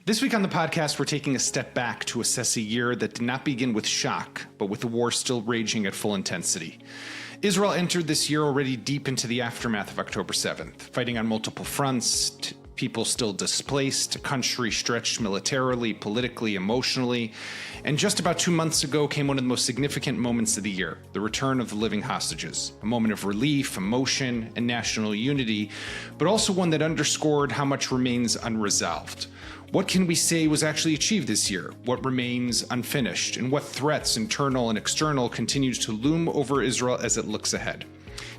This week on the podcast, we're taking a step back to assess a year that did not begin with shock, but with the war still raging at full intensity. Israel entered this year already deep into the aftermath of October 7th, fighting on multiple fronts, people still displaced, a country stretched militarily, politically, emotionally. And just about 2 months ago came one of the most significant moments of the year, the return of the living hostages, a moment of relief, emotion, and national unity, but also one that underscored how much remains unresolved. What can we say was actually achieved this year? What remains unfinished? And what threats, internal and external, continues to loom over Israel as it looks ahead?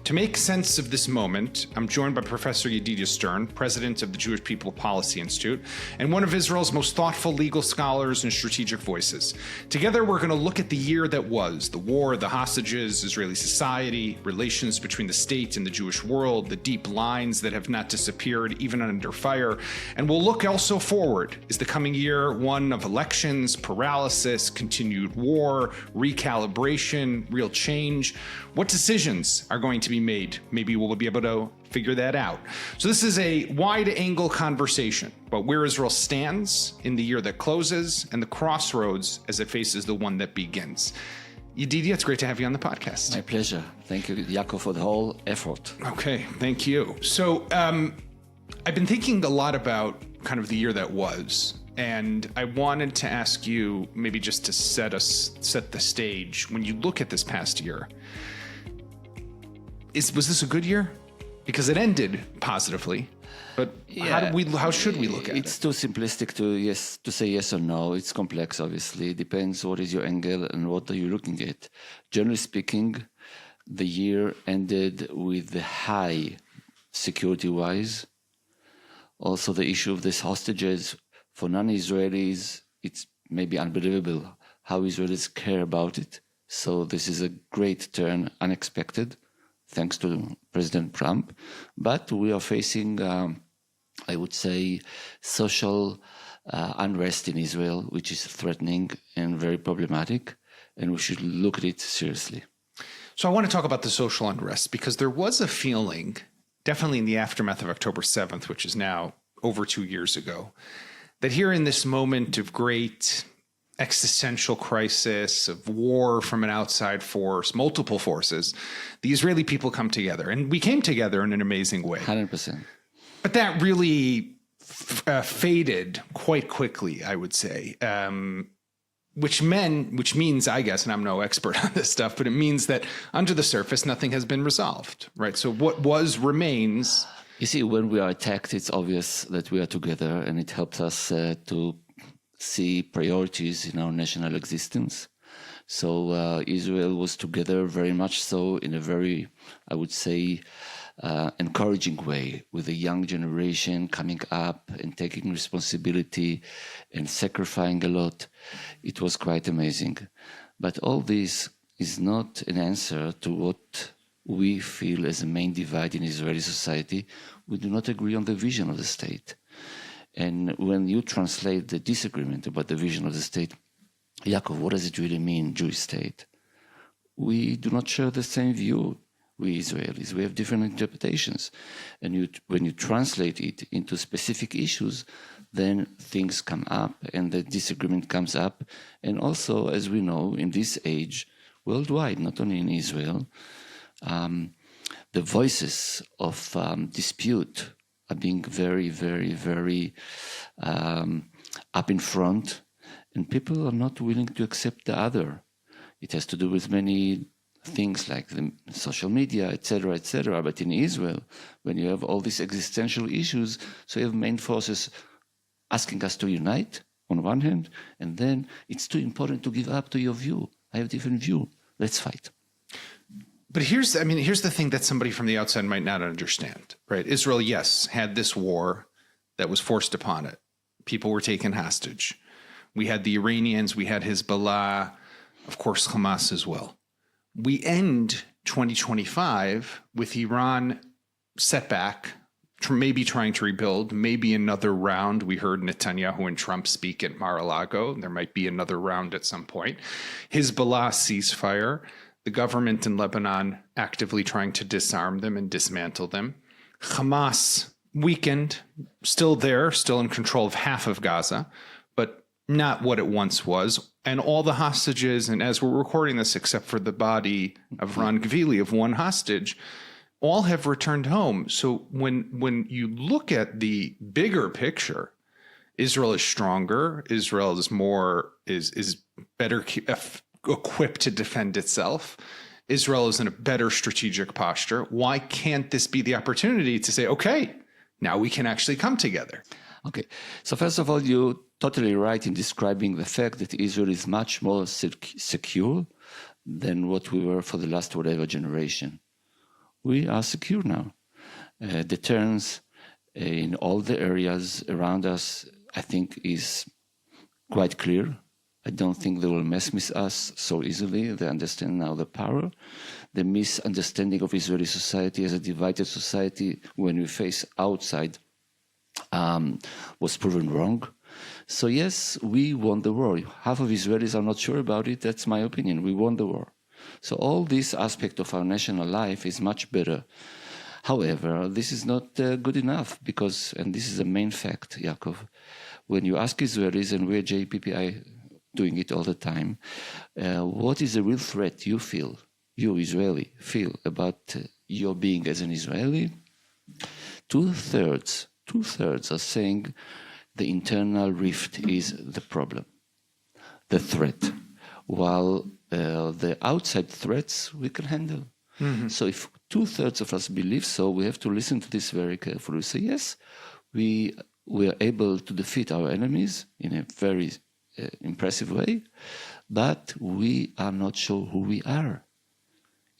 To make sense of this moment, I'm joined by Professor Yedidia Stern, president of the Jewish People Policy Institute, and one of Israel's most thoughtful legal scholars and strategic voices. Together, we're going to look at the year that was, the war, the hostages, Israeli society, relations between the state and the Jewish world, the deep lines that have not disappeared even under fire. And we'll look also forward. Is the coming year one of elections, paralysis, continued war, recalibration, real change? What decisions are going to be made? Maybe we'll be able to figure that out. So this is a wide-angle conversation about where Israel stands in the year that closes and the crossroads as it faces the one that begins. Yedidia, it's great to have you on the podcast. My pleasure. Thank you, Yaakov, for the whole effort. Okay, thank you. So I've been thinking a lot about kind of the year that was, and I wanted to ask you maybe just to set the stage. When you look at this past year, was this a good year? Because it ended positively, but how should we look at it? It's too simplistic to say yes or no. It's complex, obviously. It depends what is your angle and what are you looking at. Generally speaking, the year ended with the high security-wise. Also, the issue of these hostages, for non-Israelis, it's maybe unbelievable how Israelis care about it. So this is a great turn, unexpected, thanks to President Trump. But we are facing, I would say, social unrest in Israel, which is threatening and very problematic, and we should look at it seriously. So I want to talk about the social unrest, because there was a feeling, definitely in the aftermath of October 7th, which is now over 2 years ago, that here in this moment of great existential crisis, of war from an outside force, multiple forces, the Israeli people come together. And we came together in an amazing way. 100%. But that really faded quite quickly, I would say, which means, I guess, and I'm no expert on this stuff, but it means that under the surface, nothing has been resolved, right? So what remains. You see, when we are attacked, it's obvious that we are together, and it helps us to see priorities in our national existence. So Israel was together very much so in a very, I would say, encouraging way, with a young generation coming up and taking responsibility and sacrificing a lot. It was quite amazing. But all this is not an answer to what we feel as a main divide in Israeli society. We do not agree on the vision of the state. And when you translate the disagreement about the vision of the state, Yaakov, what does it really mean, Jewish state? We do not share the same view, we Israelis. We have different interpretations. And when you translate it into specific issues, then things come up and the disagreement comes up. And also, as we know, in this age, worldwide, not only in Israel, the voices of dispute are being very, very, very up in front, and people are not willing to accept the other. It has to do with many things like the social media, etc., etc. But in Israel, when you have all these existential issues, so you have main forces asking us to unite on one hand, and then it's too important to give up to your view. I have a different view. Let's fight. But here's the thing that somebody from the outside might not understand, right? Israel, yes, had this war that was forced upon it. People were taken hostage. We had the Iranians, we had Hezbollah, of course, Hamas as well. We end 2025 with Iran setback, maybe trying to rebuild, maybe another round. We heard Netanyahu and Trump speak at Mar-a-Lago. There might be another round at some point. Hezbollah ceasefire. The government in Lebanon actively trying to disarm them and dismantle them. Hamas weakened, still there, still in control of half of Gaza, but not what it once was. And all the hostages, and as we're recording this, except for the body of Ron Gvili, of one hostage, all have returned home. So when you look at the bigger picture, Israel is stronger. Israel is better equipped to defend itself. Israel is in a better strategic posture. Why can't this be the opportunity to say, okay, now we can actually come together? Okay. So first of all, you're totally right in describing the fact that Israel is much more secure than what we were for the last whatever generation. We are secure now. The turns in all the areas around us, I think, is quite clear. I don't think they will mess with us so easily. They understand now the power. The misunderstanding of Israeli society as a divided society when we face outside was proven wrong. So yes, we won the war. Half of Israelis are not sure about it. That's my opinion. We won the war. So all this aspect of our national life is much better. However, this is not good enough because, and this is the main fact, Yaakov, when you ask Israelis, and we're JPPI doing it all the time, what is the real threat you feel, you Israeli, feel about your being as an Israeli? Two-thirds are saying the internal rift is the problem, the threat, while the outside threats we can handle. Mm-hmm. So if two-thirds of us believe so, we have to listen to this very carefully. We say, yes, we are able to defeat our enemies in a very impressive way, but we are not sure who we are.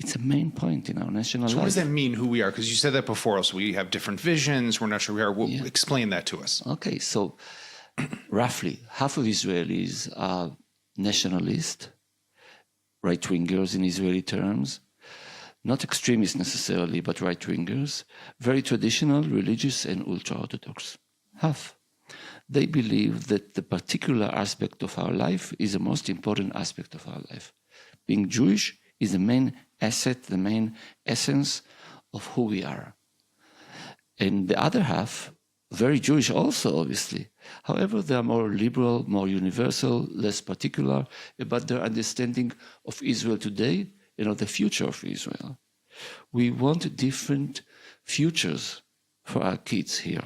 It's a main point in our national life. So what does that mean, who we are? Because you said that before us. We have different visions. We're not sure who we are. Explain that to us. Okay, so roughly half of Israelis are nationalist, right-wingers in Israeli terms, not extremists necessarily, but right-wingers, very traditional, religious, and ultra-Orthodox. Half. They believe that the particular aspect of our life is the most important aspect of our life. Being Jewish is the main asset, the main essence of who we are. And the other half, very Jewish also, obviously. However, they are more liberal, more universal, less particular about their understanding of Israel today and of the future of Israel. We want different futures for our kids here.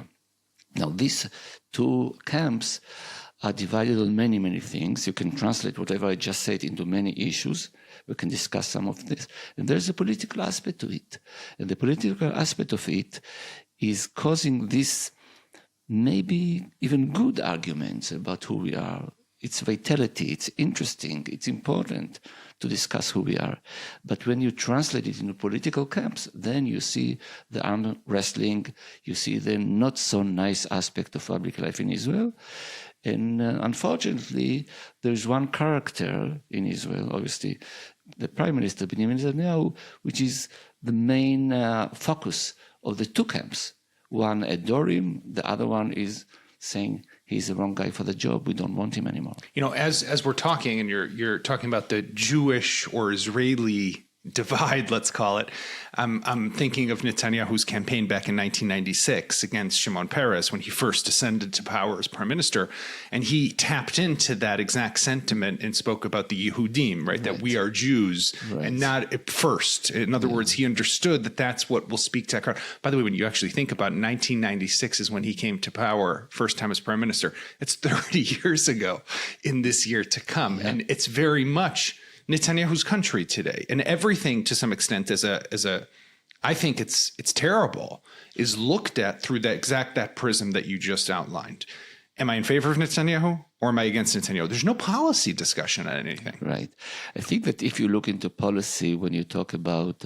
Now, these two camps are divided on many, many things. You can translate whatever I just said into many issues. We can discuss some of this. And there's a political aspect to it. And the political aspect of it is causing this maybe even good arguments about who we are. It's vitality, it's interesting, it's important to discuss who we are. But when you translate it into political camps, then you see the arm wrestling, you see the not so nice aspect of public life in Israel. And unfortunately, there's one character in Israel, obviously, the Prime Minister, Benjamin Netanyahu, which is the main focus of the two camps. One adore him, the other one is saying he's the wrong guy for the job. We don't want him anymore. You know, as we're talking, and you're talking about the Jewish or Israeli divide, let's call it, I'm thinking of Netanyahu's campaign back in 1996 against Shimon Peres when he first ascended to power as prime minister, and he tapped into that exact sentiment and spoke about the Yehudim, right? That we are Jews and not first. In other words, he understood that that's what will speak to that crowd. By the way, when you actually think about it, 1996 is when he came to power, first time as prime minister. It's 30 years ago in this year to come, and it's very much Netanyahu's country today, and everything to some extent as a I think it's terrible, is looked at through that prism that you just outlined. Am I in favor of Netanyahu or am I against Netanyahu? There's no policy discussion on anything. Right. I think that if you look into policy, when you talk about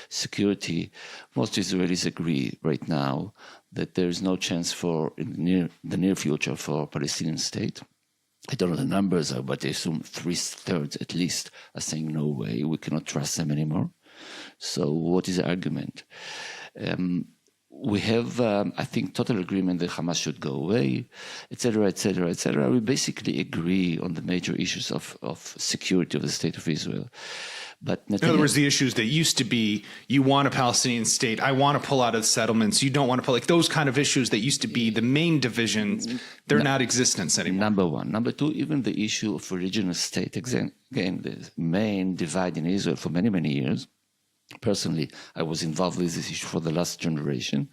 security, most Israelis agree right now that there is no chance for in the near future for a Palestinian state. I don't know the numbers, but I assume 3/3 at least are saying no way, we cannot trust them anymore. So what is the argument? We have, I think, total agreement that Hamas should go away, etc., etc., etc. We basically agree on the major issues of security of the state of Israel. But in other words, the issues that used to be, you want a Palestinian state, I want to pull out of the settlements, you don't want to pull, like those kind of issues that used to be the main divisions, they're not existence anymore. Number one. Number two, even the issue of a regional state, again, the main divide in Israel for many, many years. Personally, I was involved with this issue for the last generation.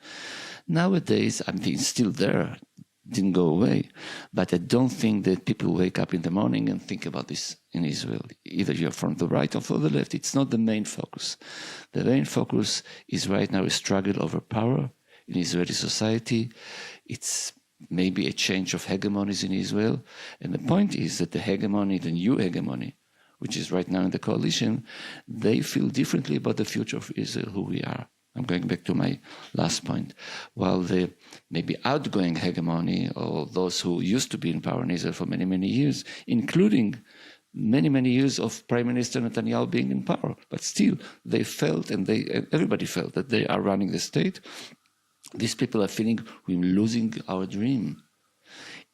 Nowadays, I mean, it's still there, didn't go away. But I don't think that people wake up in the morning and think about this in Israel. Either you're from the right or from the left. It's not the main focus. The main focus is right now a struggle over power in Israeli society. It's maybe a change of hegemonies in Israel. And the point is that the hegemony, the new hegemony, which is right now in the coalition, they feel differently about the future of Israel, who we are. I'm going back to my last point. While the maybe outgoing hegemony, or those who used to be in power in Israel for many, many years, including many, many years of Prime Minister Netanyahu being in power, but still they felt, and everybody felt, that they are running the state. These people are feeling we're losing our dream.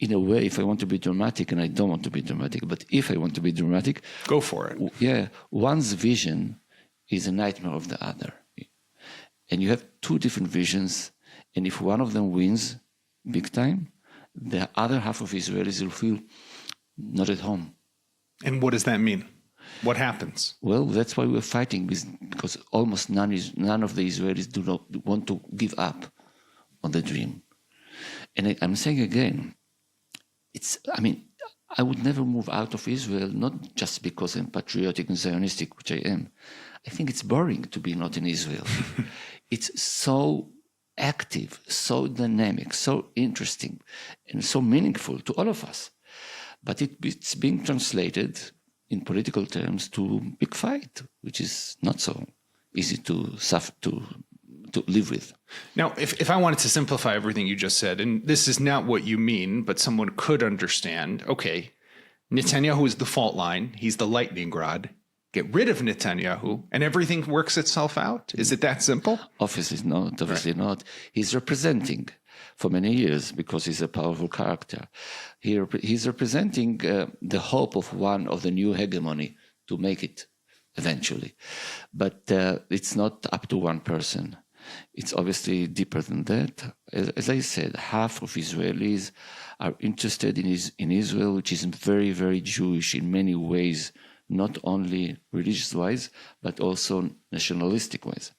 In a way, if I want to be dramatic, and I don't want to be dramatic, but if I want to be dramatic... Go for it. Yeah, one's vision is a nightmare of the other. And you have two different visions, and if one of them wins big time, the other half of Israelis will feel not at home. And what does that mean? What happens? Well, that's why we're fighting, because almost none of the Israelis do not want to give up on the dream. And I'm saying again, I would never move out of Israel, not just because I'm patriotic and Zionistic, which I am. I think it's boring to be not in Israel. It's so active, so dynamic, so interesting, and so meaningful to all of us. But it's being translated in political terms to big fight, which is not so easy to live with. Now, if I wanted to simplify everything you just said, and this is not what you mean, but someone could understand, okay, Netanyahu is the fault line, he's the lightning rod. Get rid of Netanyahu and everything works itself out? Is it that simple? Obviously not. He's representing for many years because he's a powerful character. He's representing the hope of one of the new hegemony to make it eventually. But it's not up to one person. It's obviously deeper than that. As I said, half of Israelis are interested in Israel, which is very, very Jewish in many ways, not only religious-wise, but also nationalistic-wise.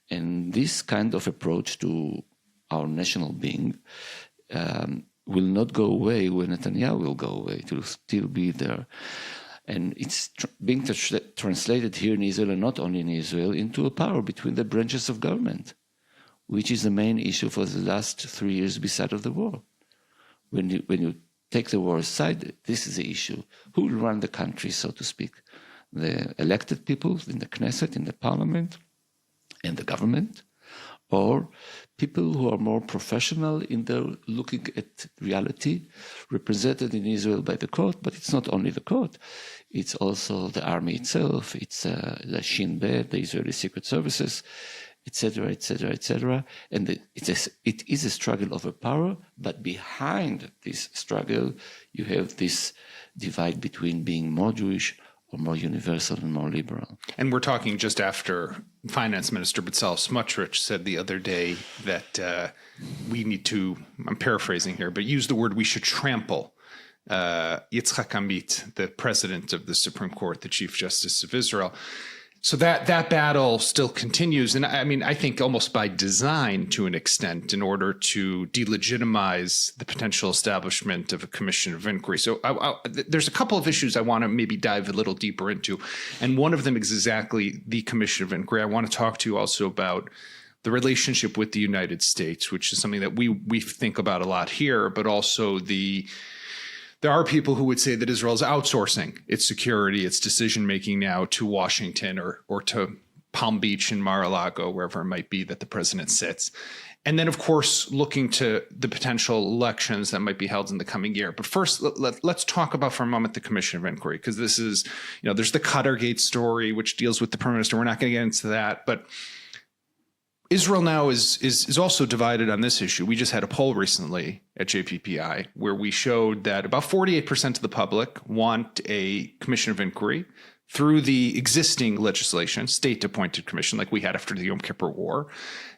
And this kind of approach to our national being will not go away when Netanyahu will go away. It will still be there. And it's being translated here in Israel, and not only in Israel, into a power between the branches of government, which is the main issue for the last 3 years beside of the war. When you take the war aside, this is the issue. Who will run the country, so to speak? The elected people in the Knesset, in the parliament, and the government, or people who are more professional in their looking at reality, represented in Israel by the court, but it's not only the court, it's also the army itself, it's the Shin Bet, the Israeli Secret Services, etc., etc., etc. And it is a struggle over power, but behind this struggle, you have this divide between being more Jewish or more universal and more liberal. And we're talking just after Finance Minister Bezalel Smotrich said the other day that we need to, I'm paraphrasing here, but use the word we should trample Yitzhak Amit, the president of the Supreme Court, the Chief Justice of Israel. So that battle still continues. And I mean, I think almost by design to an extent, in order to delegitimize the potential establishment of a commission of inquiry. So there's a couple of issues I want to maybe dive a little deeper into. And one of them is exactly the commission of inquiry. I want to talk to you also about the relationship with the United States, which is something that we think about a lot here, but also there are people who would say that Israel is outsourcing its security, its decision-making now to Washington or to Palm Beach and Mar-a-Lago, wherever it might be that the president sits. And then, of course, looking to the potential elections that might be held in the coming year. But first, let's talk about for a moment the Commission of Inquiry, because this is, there's the Cuttergate story, which deals with the Prime Minister. We're not going to get into that. But Israel now is also divided on this issue. We just had a poll recently at JPPI where we showed that about 48% of the public want a commission of inquiry. through the existing legislation, state-appointed commission like we had after the Yom Kippur War,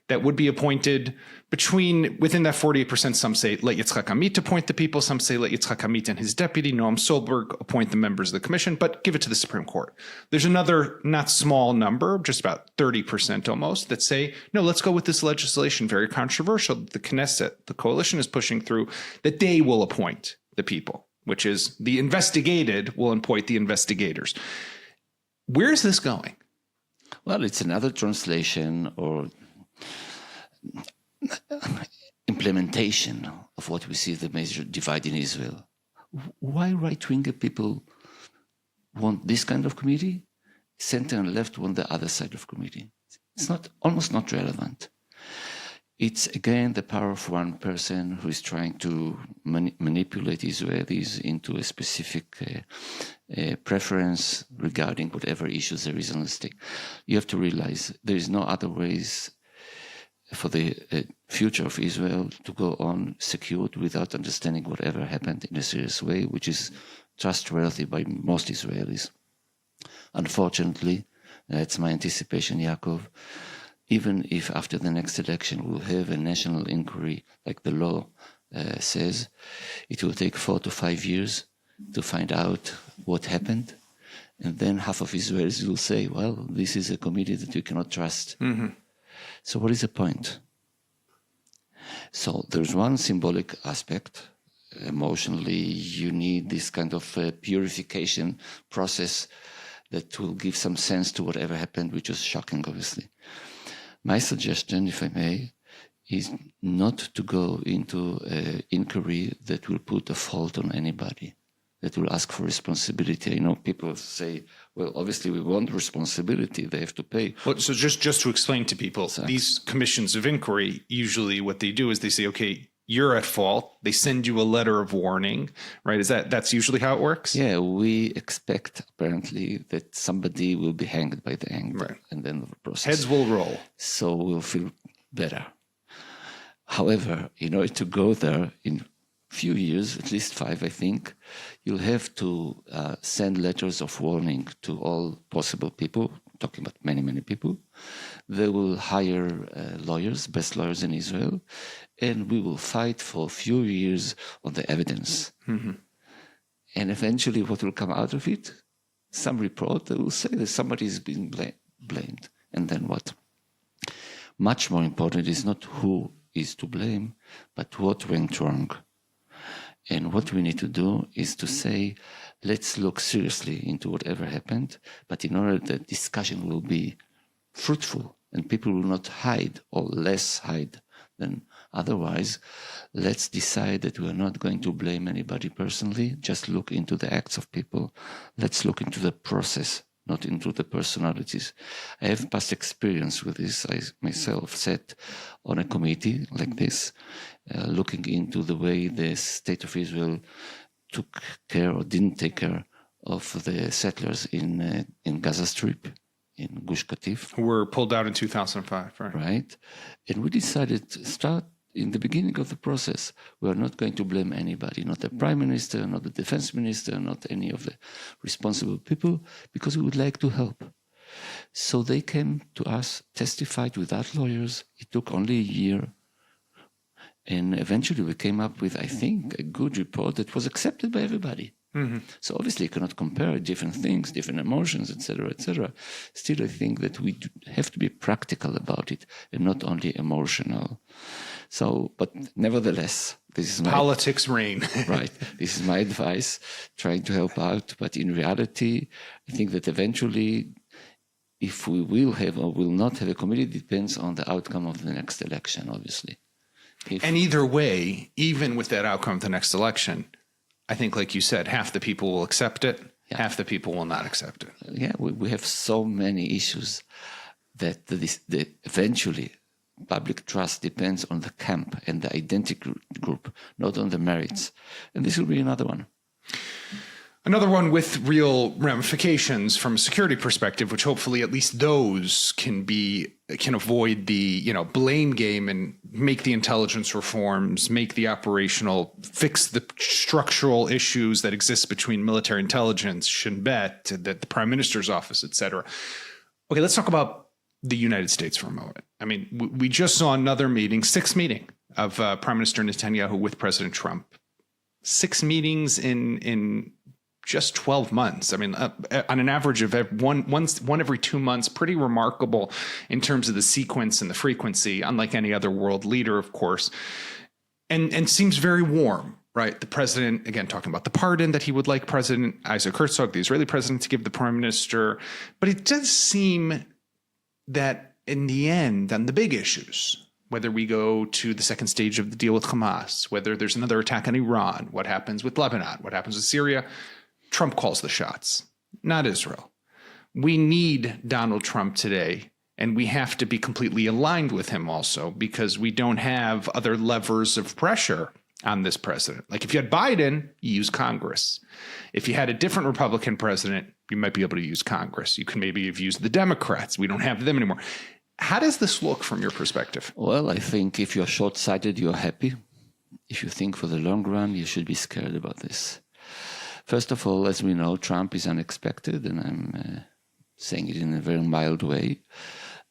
that would be appointed within that 48%. Some say let Yitzchak Amit appoint the people. Some say let Yitzchak Amit and his deputy, Noam Solberg, appoint the members of the commission, but give it to the Supreme Court. There's another not small number, just about 30% almost, that say, no, let's go with this legislation, very controversial, that the Knesset, the coalition is pushing through, that they will appoint the people, which is the investigated will appoint the investigators. Where is this going? Well, it's another translation or implementation of what we see the major divide in Israel. Why right-winger people want this kind of committee? Center and left want the other side of committee. It's almost not relevant. It's again the power of one person who is trying to manipulate Israelis into a specific preference regarding whatever issues there is on the stake. You have to realize there is no other ways for the future of Israel to go on secured without understanding whatever happened in a serious way, which is trustworthy by most Israelis. Unfortunately, that's my anticipation, Yaakov, even if after the next election we'll have a national inquiry like the law says, it will take 4 to 5 years to find out what happened. And then half of Israelis will say, well, this is a committee that we cannot trust. Mm-hmm. So what is the point? So there's one symbolic aspect. Emotionally, you need this kind of purification process that will give some sense to whatever happened, which is shocking, obviously. My suggestion, if I may, is not to go into an inquiry that will put a fault on anybody, that will ask for responsibility. I know people say, well, obviously we want responsibility, they have to pay. Well, so just to explain to people, exactly. These commissions of inquiry, usually what they do is they say, okay, you're at fault. They send you a letter of warning, right? That's usually how it works? Yeah, we expect apparently that somebody will be hanged by the end, right. And then the process. Heads will roll. So we'll feel better. However, in order to go there in few years, at least 5, I think, you'll have to send letters of warning to all possible people, talking about many, many people. They will hire lawyers, best lawyers in Israel, and we will fight for a few years on the evidence. Mm-hmm. And eventually what will come out of it? Some report that will say that somebody is being blamed. And then what? Much more important is not who is to blame, but what went wrong. And what we need to do is to say, let's look seriously into whatever happened, but in order that discussion will be fruitful and people will not hide or less hide than otherwise, let's decide that we are not going to blame anybody personally, just look into the acts of people. Let's look into the process, not into the personalities. I have past experience with this. I myself sat on a committee like this, looking into the way the state of Israel took care or didn't take care of the settlers in Gaza Strip, in Gush Katif. Who were pulled out in 2005, right? Right. And we decided to start in the beginning of the process. We are not going to blame anybody, not the prime minister, not the defense minister, not any of the responsible people, because we would like to help. So they came to us, testified without lawyers. It took only a year. And eventually we came up with, I think, a good report that was accepted by everybody. Mm-hmm. So obviously you cannot compare different things, different emotions, etc., etc. Still, I think that we have to be practical about it and not only emotional. So, but nevertheless, this is my... Politics reign. Right. This is my advice, trying to help out. But in reality, I think that eventually, if we will have or will not have a committee, depends on the outcome of the next election, obviously. And either way, even with that outcome of the next election, I think, like you said, half the people will accept it, half the people will not accept it. Yeah, we have so many issues that eventually public trust depends on the camp and the identity group, not on the merits. And this will be another one. Another one with real ramifications from a security perspective, which hopefully at least those can avoid the, blame game and make the intelligence reforms, make the operational, fix the structural issues that exist between military intelligence, Shin Bet, the prime minister's office, et cetera. Okay, let's talk about the United States for a moment. I mean, we just saw another meeting, sixth meeting of Prime Minister Netanyahu with President Trump. 6 meetings in just 12 months. I mean, on an average of one every 2 months, pretty remarkable in terms of the sequence and the frequency, unlike any other world leader, of course, and seems very warm, right? The president, again, talking about the pardon that he would like President Isaac Herzog, the Israeli president, to give the prime minister. But it does seem that in the end, on the big issues, whether we go to the second stage of the deal with Hamas, whether there's another attack on Iran, what happens with Lebanon, what happens with Syria, Trump calls the shots, not Israel. We need Donald Trump today, and we have to be completely aligned with him also, because we don't have other levers of pressure on this president. Like if you had Biden, you use Congress. If you had a different Republican president, you might be able to use Congress. You can maybe have used the Democrats. We don't have them anymore. How does this look from your perspective? Well, I think if you're short-sighted, you're happy. If you think for the long run, you should be scared about this. First of all, as we know, Trump is unexpected, and I'm saying it in a very mild way.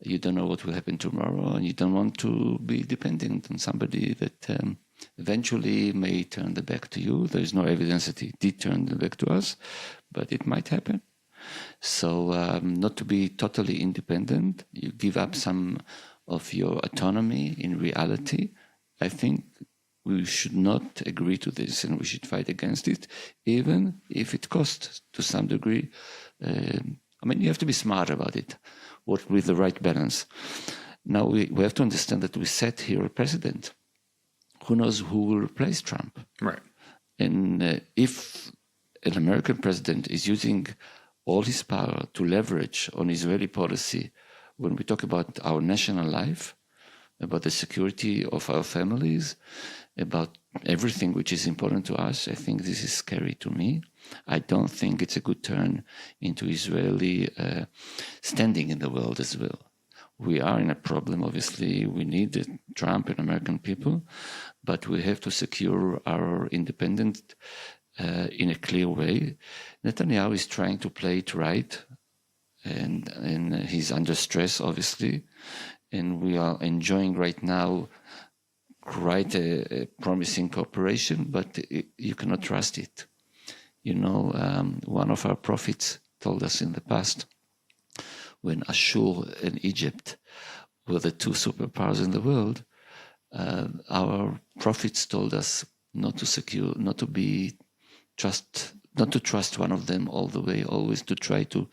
You don't know what will happen tomorrow, and you don't want to be dependent on somebody that eventually may turn the back to you. There is no evidence that he did turn the back to us, but it might happen. So not to be totally independent, you give up some of your autonomy in reality. I think we should not agree to this, and we should fight against it, even if it costs to some degree. You have to be smart about it, work with the right balance. Now we have to understand that we set here a president. Who knows who will replace Trump? Right. And if an American president is using all his power to leverage on Israeli policy, when we talk about our national life, about the security of our families, about everything which is important to us, I think this is scary to me. I don't think it's a good turn into Israeli standing in the world as well. We are in a problem, obviously. We need Trump and American people, but we have to secure our independence in a clear way. Netanyahu is trying to play it right, and he's under stress, obviously, and we are enjoying right now quite a promising cooperation, but you cannot trust it. One of our prophets told us in the past, when Ashur and Egypt were the two superpowers in the world, our prophets told us not to trust one of them all the way, always to try to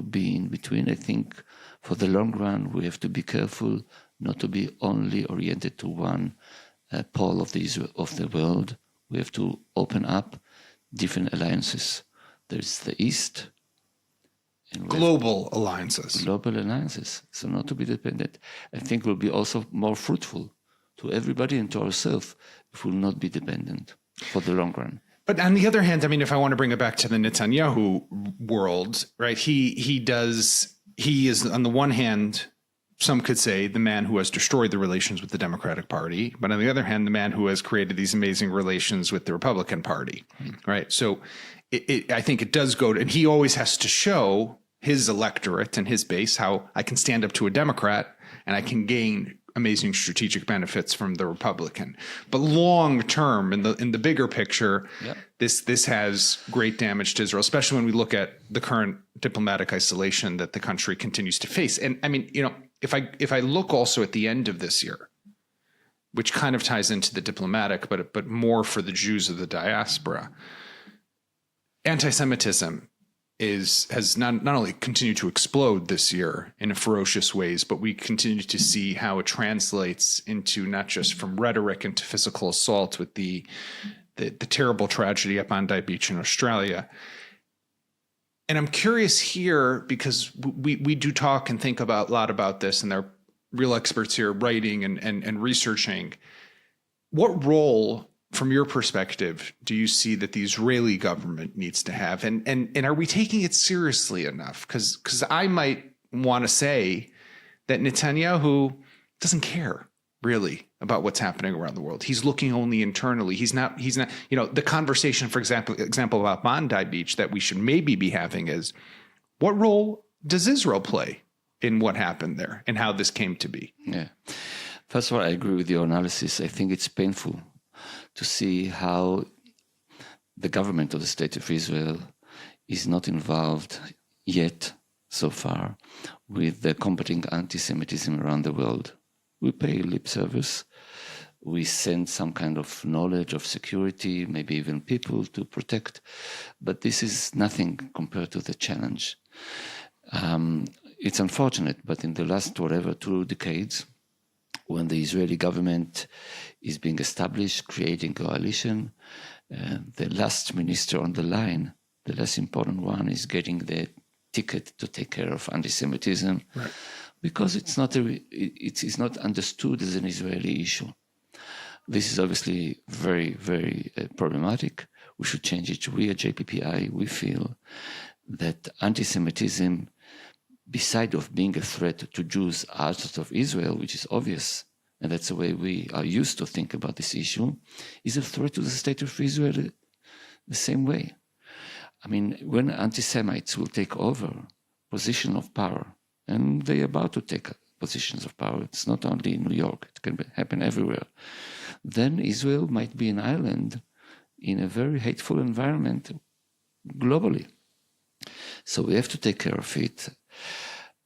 be in between. I think for the long run, we have to be careful not to be only oriented to one pole of the world. We have to open up different alliances. There's the East. And global alliances. Global alliances. So not to be dependent. I think will be also more fruitful to everybody and to ourselves if we'll not be dependent for the long run. But on the other hand, if I want to bring it back to the Netanyahu world, right? He is on the one hand, some could say, the man who has destroyed the relations with the Democratic Party, but on the other hand, the man who has created these amazing relations with the Republican Party, right? So I think it does go to, and he always has to show his electorate and his base how I can stand up to a Democrat and I can gain amazing strategic benefits from the Republican. But long term, in the bigger picture, this has great damage to Israel, especially when we look at the current diplomatic isolation that the country continues to face. And if I look also at the end of this year, which kind of ties into the diplomatic, but more for the Jews of the diaspora, anti-Semitism has not only continued to explode this year in ferocious ways, but we continue to see how it translates into not just from rhetoric into physical assault with the terrible tragedy up on Bondi Beach in Australia. And I'm curious here, because we do talk and think a lot about this, and there are real experts here writing and researching. What role from your perspective, do you see that the Israeli government needs to have? And are we taking it seriously enough? Because I might want to say that Netanyahu doesn't care really about what's happening around the world. He's looking only internally. He's not, the conversation, for example, about Bondi Beach that we should maybe be having is, what role does Israel play in what happened there and how this came to be? Yeah. First of all, I agree with your analysis. I think it's painful to see how the government of the State of Israel is not involved yet, so far, with the combating anti-Semitism around the world. We pay lip service. We send some kind of knowledge of security, maybe even people to protect. But this is nothing compared to the challenge. It's unfortunate, but in the last, 2 decades, when the Israeli government is being established, creating coalition, the last minister on the line, the less important one, is getting the ticket to take care of anti-Semitism, right, because it is not understood as an Israeli issue. This is obviously very, very problematic. We should change it. We at JPPI, we feel that anti-Semitism, beside of being a threat to Jews out of Israel, which is obvious, and that's the way we are used to think about this issue, is a threat to the State of Israel the same way. I mean, when anti-Semites will take over position of power, and they're about to take positions of power, it's not only in New York, it can happen everywhere, then Israel might be an island in a very hateful environment globally. So we have to take care of it.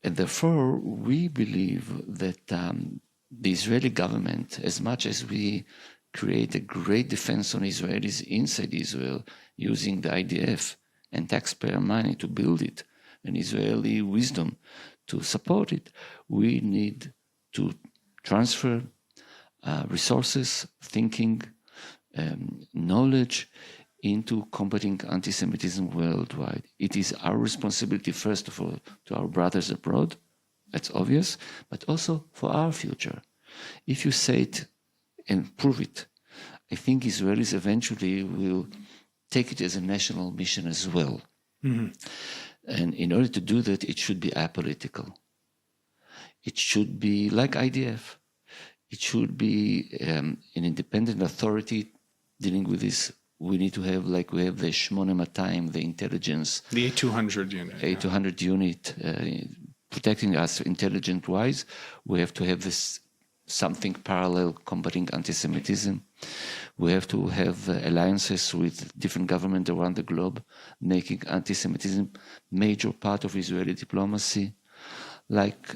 And therefore, we believe that the Israeli government, as much as we create a great defense on Israelis inside Israel, using the IDF and taxpayer money to build it, and Israeli wisdom to support it, we need to transfer resources, thinking, knowledge into combating anti-Semitism worldwide. It is our responsibility, first of all, to our brothers abroad, that's obvious, but also for our future. If you say it and prove it, I think Israelis eventually will take it as a national mission as well. Mm-hmm. And in order to do that, it should be apolitical. It should be like IDF. It should be an independent authority dealing with this. We need to have, like we have the 8200, the intelligence. The 8200 unit. 8200 unit protecting us intelligent-wise. We have to have this something parallel combating anti-Semitism. We have to have alliances with different governments around the globe, making anti-Semitism major part of Israeli diplomacy. Like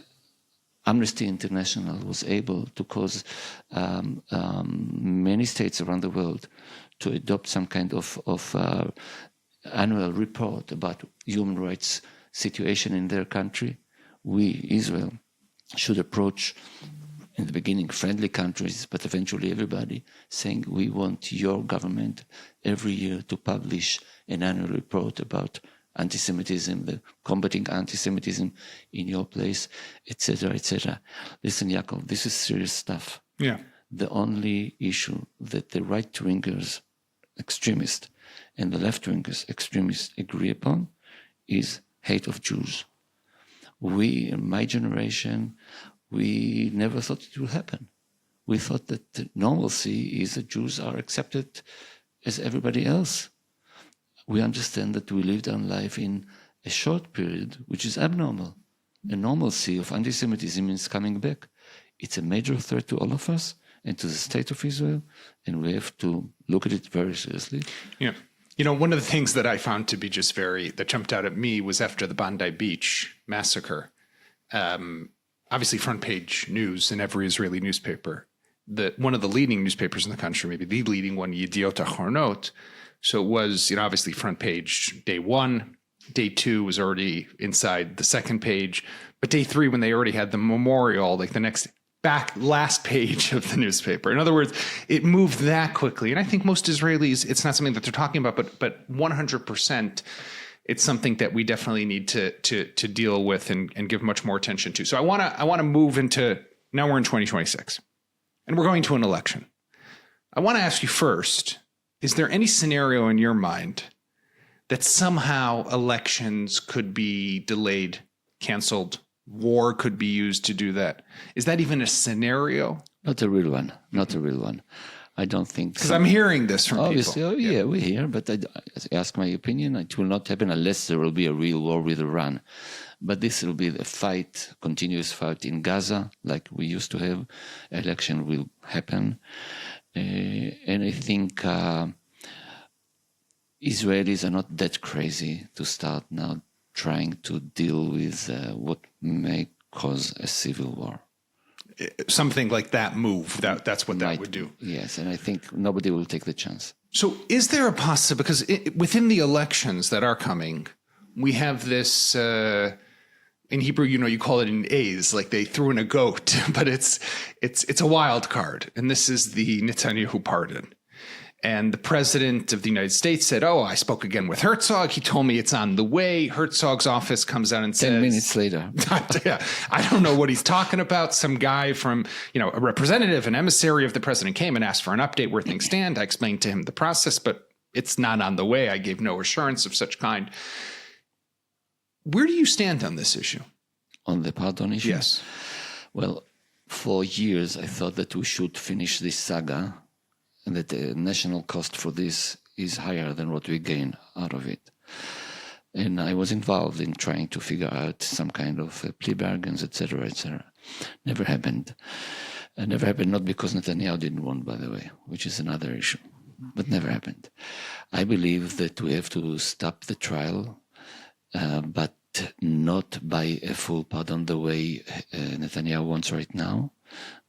Amnesty International was able to cause many states around the world to adopt some kind of annual report about human rights situation in their country. We, Israel, should approach, in the beginning, friendly countries, but eventually everybody, saying we want your government every year to publish an annual report about anti-Semitism, the combating anti-Semitism in your place, etc., etc. Listen, Yaakov, this is serious stuff. Yeah. The only issue that the right-wingers, extremists, and the left-wingers, extremists, agree upon is hate of Jews. We, in my generation, we never thought it would happen. We thought that the normalcy is that Jews are accepted as everybody else. We understand that we lived our life in a short period, which is abnormal. A normalcy of anti-Semitism is coming back. It's a major threat to all of us and to the State of Israel, and we have to look at it very seriously. Yeah. You know, one of the things that I found to be just that jumped out at me was after the Bondi Beach massacre, obviously front page news in every Israeli newspaper, that one of the leading newspapers in the country, maybe the leading one, Yedidia Stern. So it was, obviously front page day one, day two was already inside the second page, but day three, when they already had the memorial, like the last page of the newspaper. In other words, it moved that quickly. And I think most Israelis, it's not something that they're talking about, but 100%, it's something that we definitely need to deal with and give much more attention to. So I want to move into, now we're in 2026 and we're going to an election. I want to ask you first, is there any scenario in your mind that somehow elections could be delayed, canceled, war could be used to do that? Is that even a scenario? Not a real one. Not a real one. I don't think Because I'm hearing this from obviously, people. yeah, we hear, but I ask my opinion. It will not happen unless there will be a real war with Iran. But this will be the fight, continuous fight in Gaza, like we used to have. Election will happen. And I think Israelis are not that crazy to start now trying to deal with what may cause a civil war. Something like that move, that's what that would do. Yes, and I think nobody will take the chance. So is there a possibility, because within the elections that are coming, we have this, in Hebrew, you call it an A's, like they threw in a goat, but it's a wild card. And this is the Netanyahu pardon. And the president of the United States said, I spoke again with Herzog. He told me it's on the way. Herzog's office comes out and says... 10 minutes later. I don't know what he's talking about. Some guy from, a representative, an emissary of the president came and asked for an update where things stand. I explained to him the process, but it's not on the way. I gave no assurance of such kind. Where do you stand on this issue? On the pardon issue? Yes. Well, for years, I thought that we should finish this saga and that the national cost for this is higher than what we gain out of it. And I was involved in trying to figure out some kind of plea bargains, etc., etc. Never happened. Never happened, not because Netanyahu didn't want, by the way, which is another issue, but never happened. I believe that we have to stop the trial, but not by a full pardon the way Netanyahu wants right now,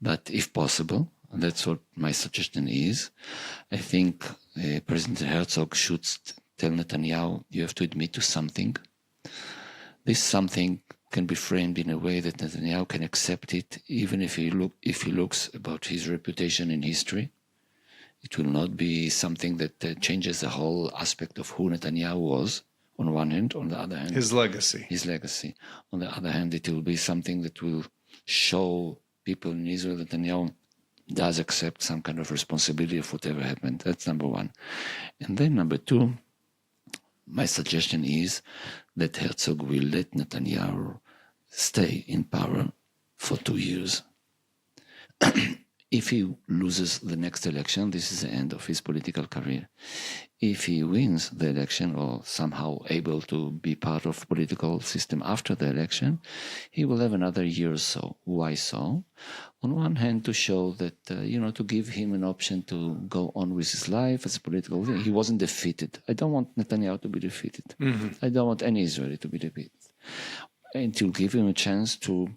but if possible. That's what my suggestion is. I think President Herzog should tell Netanyahu, you have to admit to something. This something can be framed in a way that Netanyahu can accept it, even if he looks about his reputation in history. It will not be something that changes the whole aspect of who Netanyahu was, on one hand. On the other hand, his legacy. On the other hand, it will be something that will show people in Israel that Netanyahu does accept some kind of responsibility of whatever happened. That's number one. And then number two, my suggestion is that Herzog will let Netanyahu stay in power for 2 years. If he loses the next election, this is the end of his political career. If he wins the election or somehow able to be part of political system after the election, he will have another year or so. Why so? On one hand, to show that, to give him an option to go on with his life as a political leader. He wasn't defeated. I don't want Netanyahu to be defeated. Mm-hmm. I don't want any Israeli to be defeated. And to give him a chance to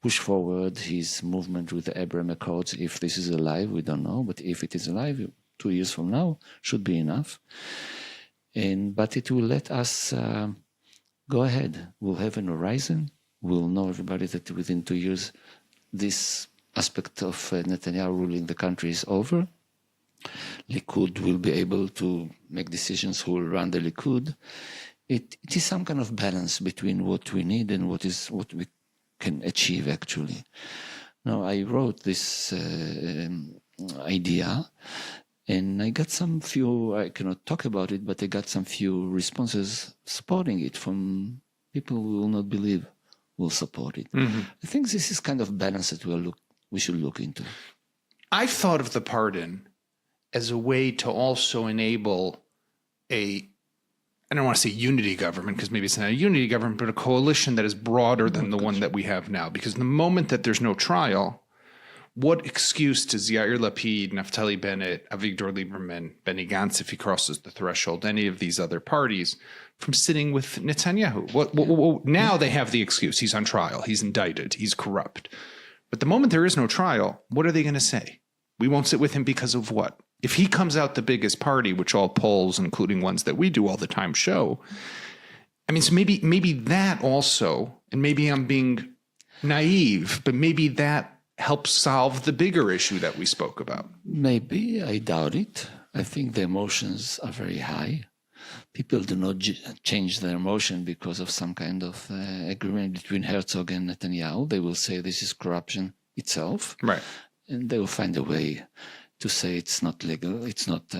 push forward his movement with the Abraham Accords. If this is alive, we don't know, but if it is alive, 2 years from now should be enough. But it will let us go ahead. We'll have an horizon. We'll know everybody that within 2 years, this aspect of Netanyahu ruling the country is over. Likud will be able to make decisions who will run the Likud. It is some kind of balance between what we need and what we can achieve, actually. Now, I wrote this idea, and I got some few, I cannot talk about it, but I got some few responses supporting it from people who will not believe will support it. Mm-hmm. I think this is kind of balance that we should look into. I've thought of the pardon as a way to also enable I don't want to say unity government, because maybe it's not a unity government, but a coalition that is broader than the one that we have now. Because the moment that there's no trial, what excuse does Yair Lapid, Naftali Bennett, Avigdor Lieberman, Benny Gantz, if he crosses the threshold, any of these other parties, from sitting with Netanyahu? Now they have the excuse. He's on trial. He's indicted. He's corrupt. But the moment there is no trial, what are they going to say? We won't sit with him because of what? If he comes out the biggest party, which all polls, including ones that we do all the time, show, I mean, so maybe that also, and maybe I'm being naive, but maybe that helps solve the bigger issue that we spoke about. Maybe. I doubt it. I think the emotions are very high. People do not change their emotion because of some kind of agreement between Herzog and Netanyahu. They will say this is corruption itself. Right. And they will find a way. to say it's not legal, it's not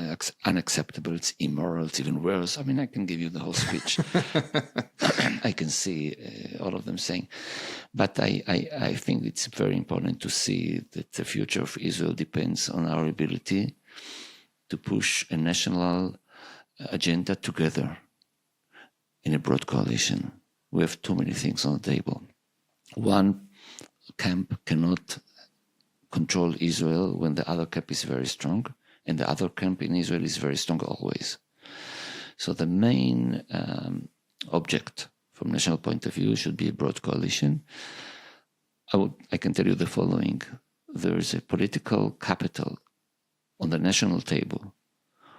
unacceptable, it's immoral, it's even worse. I mean, I can give you the whole speech. I can see all of them saying. But I think it's very important to see that the future of Israel depends on our ability to push a national agenda together in a broad coalition. We have too many things on the table. One camp cannot control Israel when the other camp is very strong, and the other camp in Israel is very strong always. So the main object from national point of view should be a broad coalition. I can tell you the following. There is a political capital on the national table.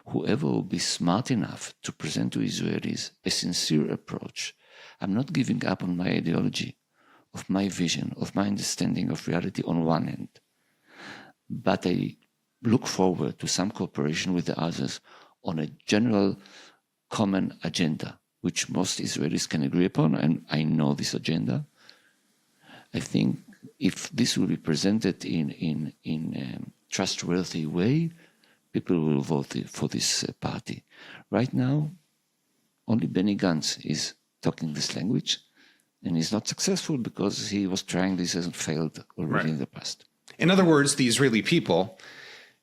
Whoever will be smart enough to present to Israelis a sincere approach, I'm not giving up on my ideology, of my vision, of my understanding of reality on one end. But I look forward to some cooperation with the others on a general common agenda, which most Israelis can agree upon, and I know this agenda. I think if this will be presented in a trustworthy way, people will vote for this party. Right now, only Benny Gantz is talking this language, and he's not successful because he was trying this and failed already in the past. In other words, the Israeli people,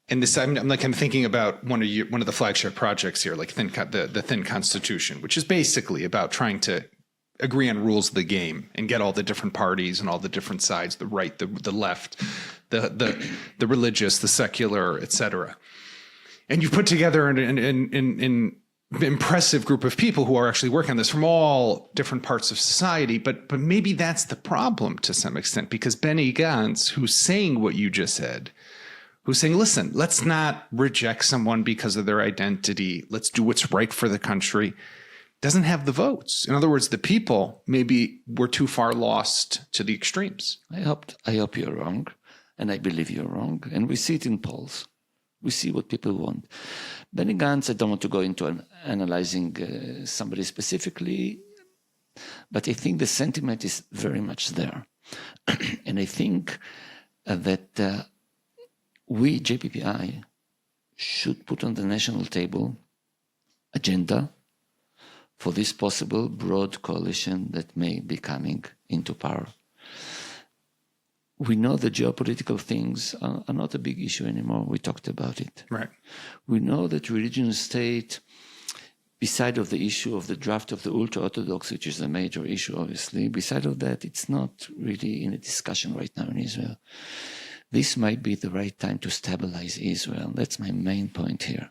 and this, I'm thinking about one of the flagship projects here, like the Thin Constitution, which is basically about trying to agree on rules of the game and get all the different parties and all the different sides, the right, the left, the religious, the secular, etc. And you put together an impressive group of people who are actually working on this from all different parts of society. But maybe that's the problem to some extent, because Benny Gantz, who's saying what you just said, who's saying, listen, let's not reject someone because of their identity. Let's do what's right for the country, doesn't have the votes. In other words, the people maybe were too far lost to the extremes. I hope you're wrong, and I believe you're wrong. And we see it in polls. We see what people want. Benny Gantz, I don't want to go into analyzing somebody specifically, but I think the sentiment is very much there. And I think that we, JPPI, should put on the national table agenda for this possible broad coalition that may be coming into power. We know the geopolitical things are not a big issue anymore. We talked about it. Right. We know that religion state, beside of the issue of the draft of the ultra-Orthodox, which is a major issue, obviously, beside of that, it's not really in a discussion right now in Israel. This might be the right time to stabilize Israel. That's my main point here.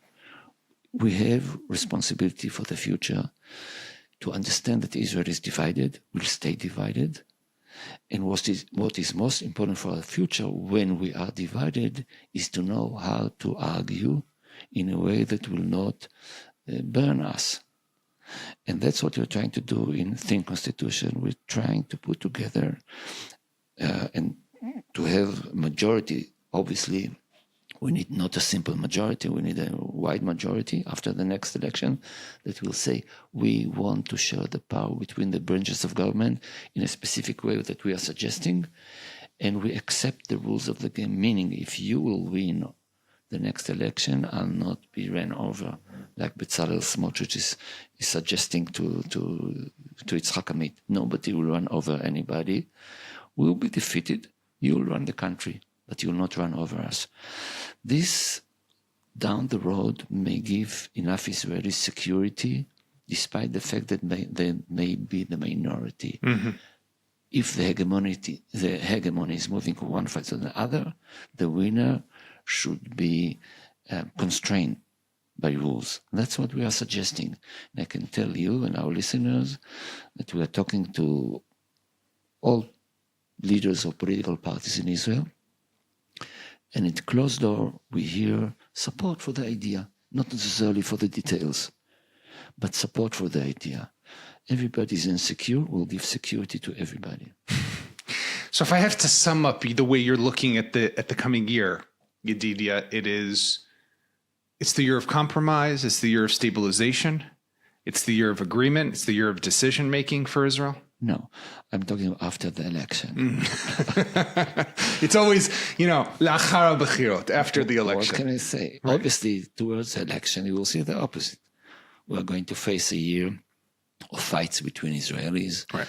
We have responsibility for the future to understand that Israel is divided, will stay divided. And what is most important for our future when we are divided is to know how to argue in a way that will not burn us. And that's what we're trying to do in Thin Constitution. We're trying to put together and to have majority. Obviously, we need not a simple majority. We need a wide majority after the next election that will say we want to share the power between the branches of government in a specific way that we are suggesting, and we accept the rules of the game, meaning if you will win the next election, I'll not be ran over, like Bezalel Smotrich is suggesting to Yitzhak Amit. Nobody will run over anybody. We'll be defeated. You will run the country, but you will not run over us. This, down the road, may give enough Israeli security, despite the fact that they may be the minority. Mm-hmm. If the hegemony is moving from one side to the other, the winner should be constrained by rules. That's what we are suggesting. And I can tell you and our listeners that we are talking to all leaders of political parties in Israel. And in closed door, we hear support for the idea, not necessarily for the details, but support for the idea. Everybody is insecure, we'll give security to everybody. So if I have to sum up the way you're looking at the coming year, Yedidia, it's the year of compromise, it's the year of stabilization, it's the year of agreement, it's the year of decision-making for Israel? No, I'm talking after the election. It's always, לאחר הבחירות, after the election. What can I say? Right. Obviously, towards the election, you will see the opposite. We are going to face a year of fights between Israelis. Right.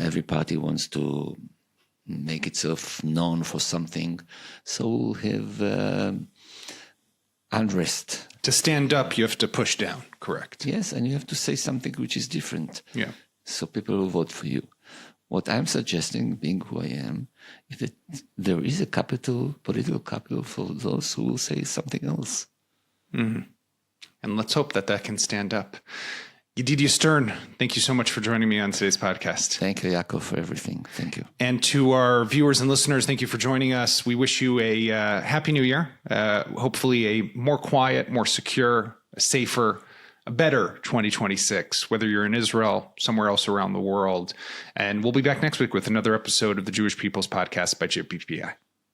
Every party wants to make itself known for something. So we'll have unrest. To stand up, you have to push down, correct? Yes, and you have to say something which is different. Yeah. So people will vote for you. What I'm suggesting, being who I am, is that there is a political capital for those who will say something else. Mm-hmm. And let's hope that can stand up. Yedidia Stern, thank you so much for joining me on today's podcast. Thank you, Yaakov, for everything. Thank you. And to our viewers and listeners, thank you for joining us. We wish you a happy new year. Hopefully a more quiet, more secure, a safer, a better 2026, whether you're in Israel, somewhere else around the world. And we'll be back next week with another episode of the Jewish People's Podcast by JPPI.